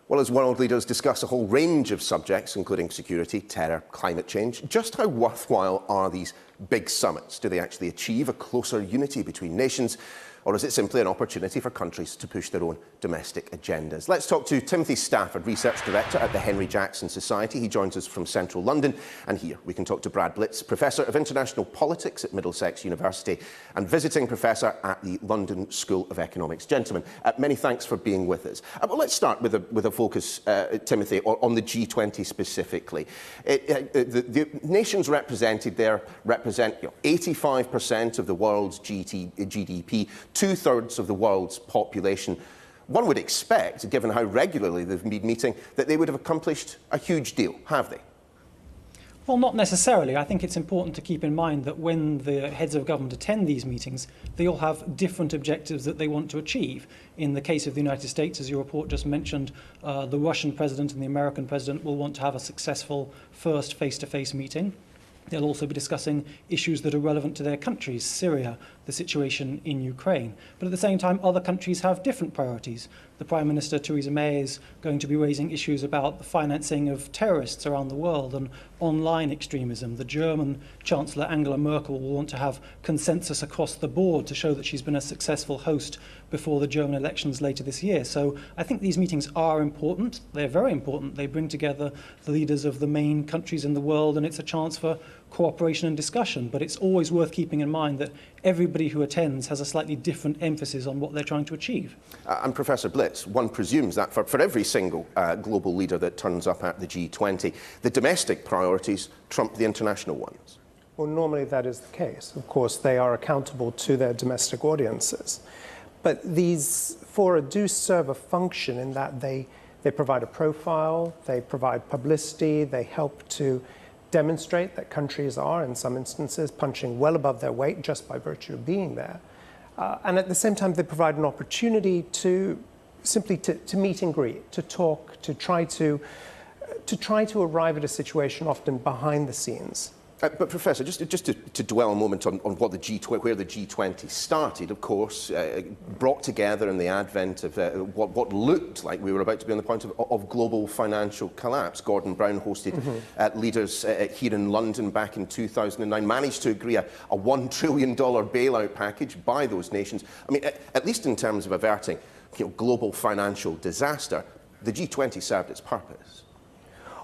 Well, as world leaders discuss a whole range of subjects, including security, terror, climate change, just how worthwhile are these big summits? Do they actually achieve a closer unity between nations? Or is it simply an opportunity for countries to push their own domestic agendas? Let's talk to Timothy Stafford, Research Director at the Henry Jackson Society. He joins us from central London. And here we can talk to Brad Blitz, Professor of International Politics at Middlesex University and Visiting Professor at the London School of Economics. Gentlemen, many thanks for being with us. Well, let's start with a focus, Timothy, on the G20 specifically. The nations represented there represent 85% of the world's GDP, two-thirds of the world's population. One would expect, given how regularly they've been meeting, that they would have accomplished a huge deal, have they? Well, not necessarily. I think it's important to keep in mind that when the heads of government attend these meetings, they all have different objectives that they want to achieve. In the case of the United States, as your report just mentioned, the Russian president and the American president will want to have a successful first face-to-face meeting. They'll also be discussing issues that are relevant to their countries, Syria, the situation in Ukraine. But at the same time, other countries have different priorities. The Prime Minister, Theresa May, is going to be raising issues about the financing of terrorists around the world and online extremism. The German Chancellor, Angela Merkel, will want to have consensus across the board to show that she's been a successful host before the German elections later this year. So I think these meetings are important. They're very important. They bring together the leaders of the main countries in the world, and it's a chance for cooperation and discussion. But it's always worth keeping in mind that everybody who attends has a slightly different emphasis on what they're trying to achieve. And Professor Blitz, one presumes that for every single global leader that turns up at the G20, the domestic priorities trump the international ones. Well, normally that is the case. Of course, they are accountable to their domestic audiences. But these fora do serve a function in that they provide a profile, they provide publicity, they help to demonstrate that countries are, in some instances, punching well above their weight just by virtue of being there. And at the same time, they provide an opportunity to simply to meet and greet, to talk, to try to arrive at a situation often behind the scenes. But Professor, just to dwell a moment on what where the G20 started, of course, brought together in the advent of what looked like we were about to be on the point of global financial collapse. Gordon Brown hosted leaders here in London back in 2009, managed to agree a $1 trillion bailout package by those nations. I mean, at least in terms of averting global financial disaster, the G20 served its purpose.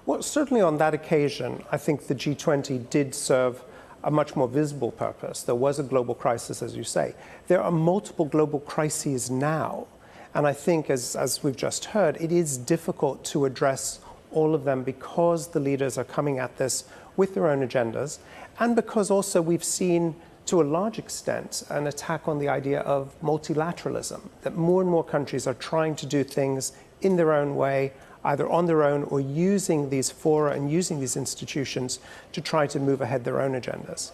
Well, certainly on that occasion, I think the G20 did serve a much more visible purpose. There was a global crisis, as you say. There are multiple global crises now. And I think, as we've just heard, it is difficult to address all of them because the leaders are coming at this with their own agendas, and because also we've seen, to a large extent, an attack on the idea of multilateralism, that more and more countries are trying to do things in their own way, either on their own or using these fora and using these institutions to try to move ahead their own agendas.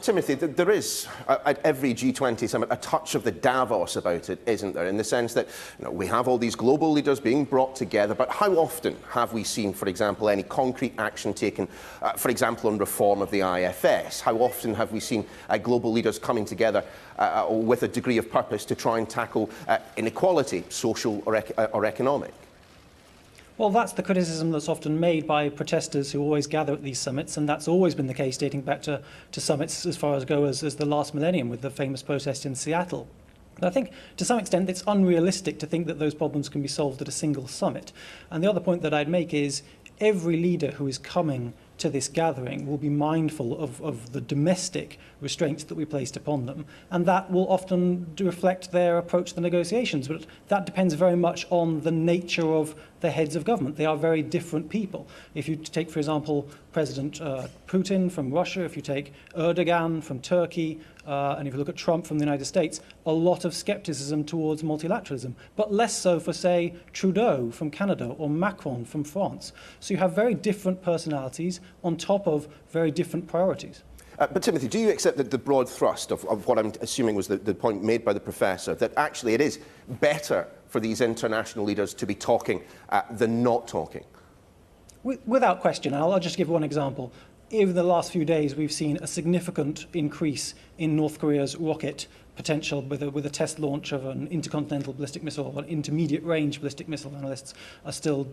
Timothy, there is, at every G20 summit, a touch of the Davos about it, isn't there? In the sense that we have all these global leaders being brought together, but how often have we seen, for example, any concrete action taken, for example, on reform of the IFS? How often have we seen global leaders coming together with a degree of purpose to try and tackle inequality, social or economic? Well, that's the criticism that's often made by protesters who always gather at these summits, and that's always been the case dating back to summits as far as as the last millennium with the famous protest in Seattle. But I think, to some extent, it's unrealistic to think that those problems can be solved at a single summit. And the other point that I'd make is every leader who is coming to this gathering will be mindful of the domestic restraints that we placed upon them, and that will often reflect their approach to the negotiations. But that depends very much on the nature of the heads of government. They are very different people. If you take, for example, President Putin from Russia, if you take Erdogan from Turkey, and if you look at Trump from the United States, a lot of skepticism towards multilateralism, but less so for, say, Trudeau from Canada or Macron from France. So you have very different personalities on top of very different priorities. But Timothy, do you accept that the broad thrust of what I'm assuming was the point made by the professor, that actually it is better for these international leaders to be talking than not talking? Without question. I'll just give one example. Over the last few days, we've seen a significant increase in North Korea's rocket potential with a test launch of an intercontinental ballistic missile or an intermediate range ballistic missile. Analysts are still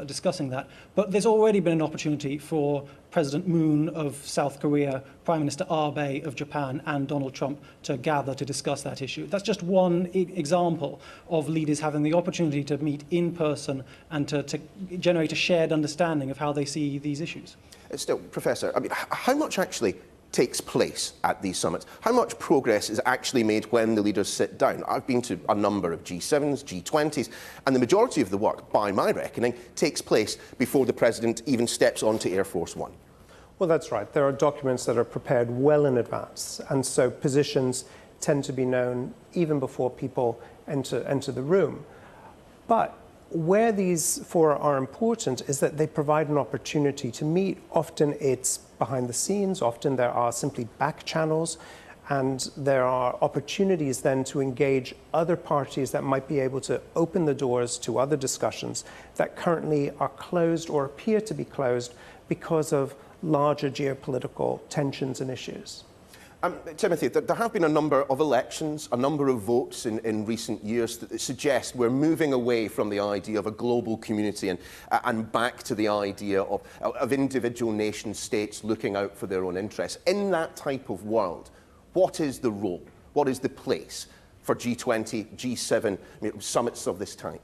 discussing that. But there's already been an opportunity for President Moon of South Korea, Prime Minister Abe of Japan, and Donald Trump to gather to discuss that issue. That's just one example of leaders having the opportunity to meet in person and to generate a shared understanding of how they see these issues. Still, Professor, I mean, how much actually takes place at these summits? How much progress is actually made when the leaders sit down? I've been to a number of G7s, G20s, and the majority of the work, by my reckoning, takes place before the President even steps onto Air Force One. Well, that's right. There are documents that are prepared well in advance, and so positions tend to be known even before people enter the room. But where these fora are important is that they provide an opportunity to meet. Often it's behind the scenes, often there are simply back channels, and there are opportunities then to engage other parties that might be able to open the doors to other discussions that currently are closed or appear to be closed because of larger geopolitical tensions and issues. Timothy, there have been a number of elections, a number of votes in recent years that suggest we're moving away from the idea of a global community and back to the idea of individual nation states looking out for their own interests. In that type of world, what is the role, what is the place for G20, G7, summits of this type?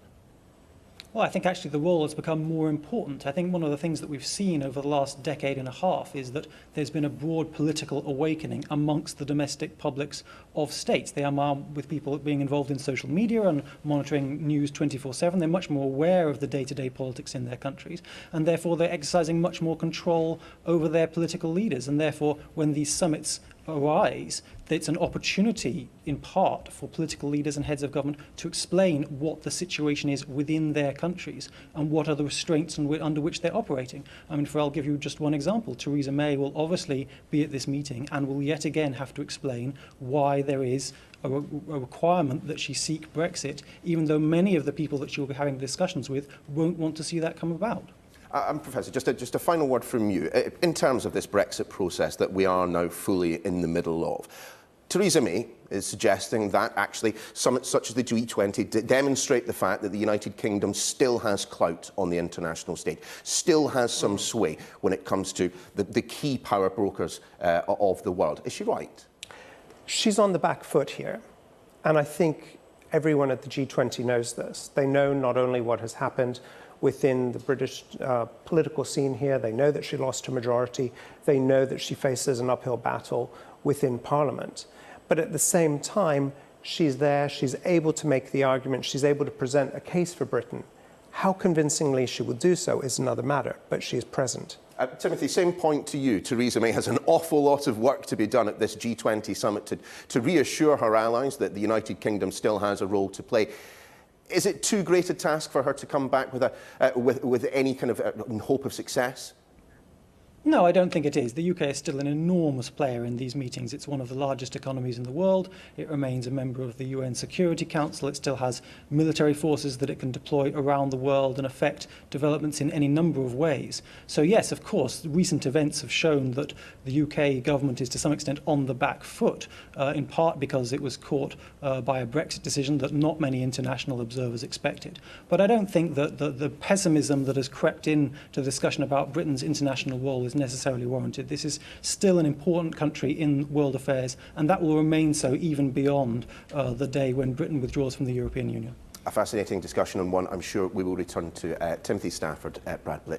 Well, I think actually the role has become more important. I think one of the things that we've seen over the last decade and a half is that there's been a broad political awakening amongst the domestic publics of states. They are, with people being involved in social media and monitoring news 24/7, they're much more aware of the day-to-day politics in their countries, and therefore they're exercising much more control over their political leaders. And therefore, when these summits arise, it's an opportunity in part for political leaders and heads of government to explain what the situation is within their countries and what are the restraints under which they're operating. I mean, I'll give you just one example. Theresa May will obviously be at this meeting and will yet again have to explain why there is a requirement that she seek Brexit, even though many of the people that she'll be having discussions with won't want to see that come about. Professor, just a final word from you. In terms of this Brexit process that we are now fully in the middle of, Theresa May is suggesting that actually summits such as the G20 demonstrate the fact that the United Kingdom still has clout on the international stage, still has some sway when it comes to the key power brokers of the world. Is she right? She's on the back foot here, and I think everyone at the G20 knows this. They know not only what has happened within the British political scene here, they know that she lost her majority, they know that she faces an uphill battle within Parliament. But at the same time, she's there, she's able to make the argument, she's able to present a case for Britain. How convincingly she will do so is another matter, but she is present. Timothy, same point to you. Theresa May has an awful lot of work to be done at this G20 summit to reassure her allies that the United Kingdom still has a role to play. Is it too great a task for her to come back with any kind of hope of success? No, I don't think it is. The UK is still an enormous player in these meetings. It's one of the largest economies in the world. It remains a member of the UN Security Council. It still has military forces that it can deploy around the world and affect developments in any number of ways. So yes, of course, recent events have shown that the UK government is to some extent on the back foot, in part because it was caught by a Brexit decision that not many international observers expected. But I don't think that the pessimism that has crept in to the discussion about Britain's international role is necessarily warranted. This is still an important country in world affairs, and that will remain so even beyond the day when Britain withdraws from the European Union. A fascinating discussion on one I'm sure we will return to. Timothy Stafford, Brad Blitz.